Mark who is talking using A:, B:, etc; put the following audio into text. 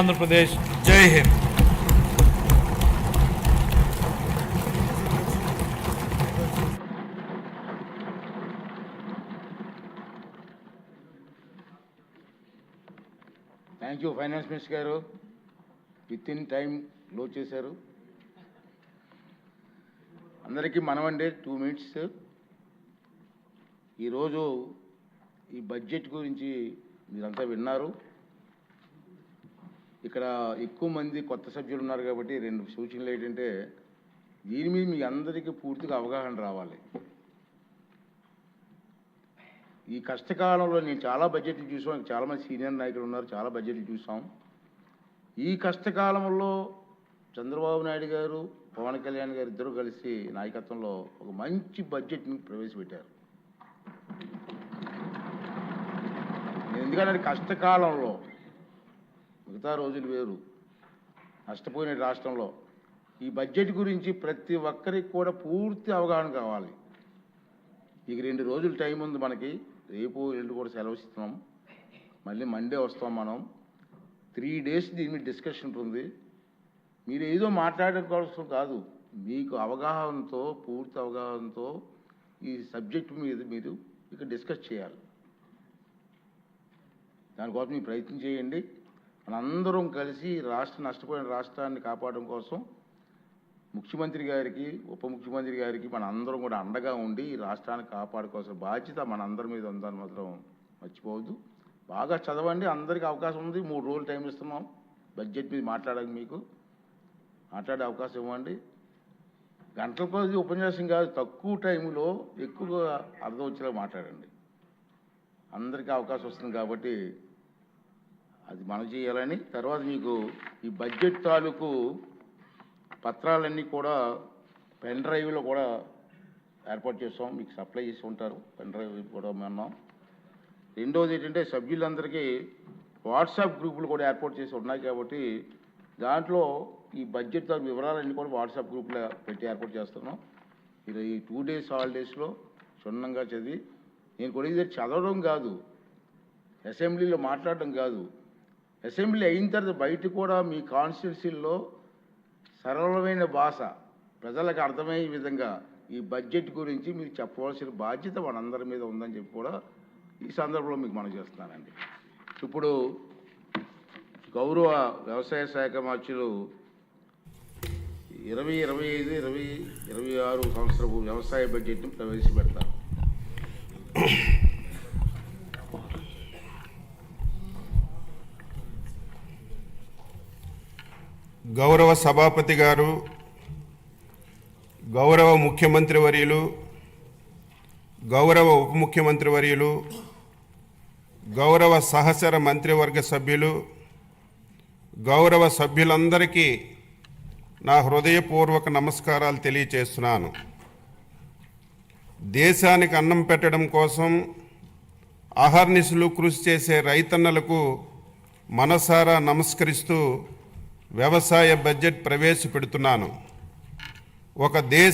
A: ఆంధ్రప్రదేశ్. జై Hind.
B: Thank you finance minister గారు, with in time close చేశారు. అందరికీ మనమండి 2 minutes. ఈరోజు ఈ బడ్జెట్ గురించి మీరంతా విన్నారు. ఇక్కడ ఎక్కువ మంది కొత్త సభ్యులు ఉన్నారు కాబట్టి 2 సూచనలు ఏంటంటే, దీని మీద మీ అందరికీ పూర్తిగా అవగాహన రావాలి. ఈ కష్టకాలంలో నేను చాలా బడ్జెట్లు చూసాం, చాలామంది సీనియర్ నాయకులు ఉన్నారు, చాలా బడ్జెట్లు చూసాం. ఈ కష్టకాలంలో చంద్రబాబు నాయుడు గారు, పవన్ కళ్యాణ్ గారు ఇద్దరు కలిసి నాయకత్వంలో ఒక మంచి బడ్జెట్ని ప్రవేశపెట్టారు. ఎందుకంటే కష్టకాలంలో మిగతా రోజులు వేరు, నష్టపోయిన రాష్ట్రంలో ఈ బడ్జెట్ గురించి ప్రతి ఒక్కరికి కూడా పూర్తి అవగాహన కావాలి. ఇక 2 రోజులు టైం ఉంది మనకి. రేపు ఎల్లుండి కూడా సెలవు ఇస్తున్నాం, మళ్ళీ మండే వస్తాం మనం. 3 days దీని మీద డిస్కషన్ ఉంటుంది. మీరు ఏదో మాట్లాడడం కోసం కాదు, మీకు అవగాహనతో, పూర్తి అవగాహనతో ఈ సబ్జెక్ట్ మీద మీరు ఇక డిస్కస్ చేయాలి. దానికోసం మీరు ప్రయత్నం చేయండి. మనందరం కలిసి నష్టపోయిన రాష్ట్రాన్ని కాపాడడం కోసం ముఖ్యమంత్రి గారికి, ఉప ముఖ్యమంత్రి గారికి మన అందరం కూడా అండగా ఉండి ఈ రాష్ట్రాన్ని కాపాడుకోవాల్సిన బాధ్యత మన అందరి మీద ఉందని మాత్రం మర్చిపోవద్దు. బాగా చదవండి, అందరికీ అవకాశం ఉంది. 3 రోజులు టైం ఇస్తున్నాం బడ్జెట్ మీద మాట్లాడడానికి. మీకు మాట్లాడే అవకాశం ఇవ్వండి. గంటల కొద్ది ఉపన్యాసం కాదు, తక్కువ టైంలో ఎక్కువగా అర్థం వచ్చేలా మాట్లాడండి. అందరికీ అవకాశం వస్తుంది కాబట్టి అది మనం చేయాలని. తర్వాత మీకు ఈ బడ్జెట్ తాలూకు పత్రాలన్నీ కూడా పెన్ డ్రైవ్లో కూడా ఏర్పాటు చేస్తాం, మీకు సప్లై చేసి ఉంటారు. పెన్ డ్రైవ్ కూడా మనం. రెండవది ఏంటంటే, సభ్యులందరికీ వాట్సాప్ గ్రూపులు కూడా ఏర్పాటు చేసి ఉన్నాయి కాబట్టి దాంట్లో ఈ బడ్జెట్ వివరాలన్నీ కూడా వాట్సాప్ గ్రూప్లో పెట్టి ఏర్పాటు చేస్తున్నాం. మీరు ఈ 2 days హాలిడేస్లో క్షుణ్ణంగా చదివి, నేను కూడా ఇది చదవడం కాదు, అసెంబ్లీలో మాట్లాడడం కాదు, అసెంబ్లీ అయిన తర్వాత బయట కూడా మీ కాన్స్టిట్యున్సీల్లో సరళమైన భాష ప్రజలకు అర్థమయ్యే విధంగా ఈ బడ్జెట్ గురించి మీరు చెప్పవలసిన బాధ్యత మనందరి మీద ఉందని చెప్పి కూడా ఈ సందర్భంలో మీకు మనం చేస్తున్నానండి. ఇప్పుడు గౌరవ వ్యవసాయ శాఖ మంత్రులు 2025-2026 సంవత్సరపు వ్యవసాయ బడ్జెట్ను ప్రవేశపెడతారు.
C: గౌరవ సభాపతి గారు, గౌరవ ముఖ్యమంత్రి వర్యులు, గౌరవ ఉప ముఖ్యమంత్రి వర్యులు, గౌరవ సహచర మంత్రివర్గ సభ్యులు, గౌరవ సభ్యులందరికీ నా హృదయపూర్వక నమస్కారాలు తెలియచేస్తున్నాను. దేశానికి అన్నం పెట్టడం కోసం అహర్నిశలు కృషి చేసే రైతన్నలకు మనసారా నమస్కరిస్తూ వ్యవసాయ బడ్జెట్ ప్రవేశపెడుతున్నాను. ఒక దేశ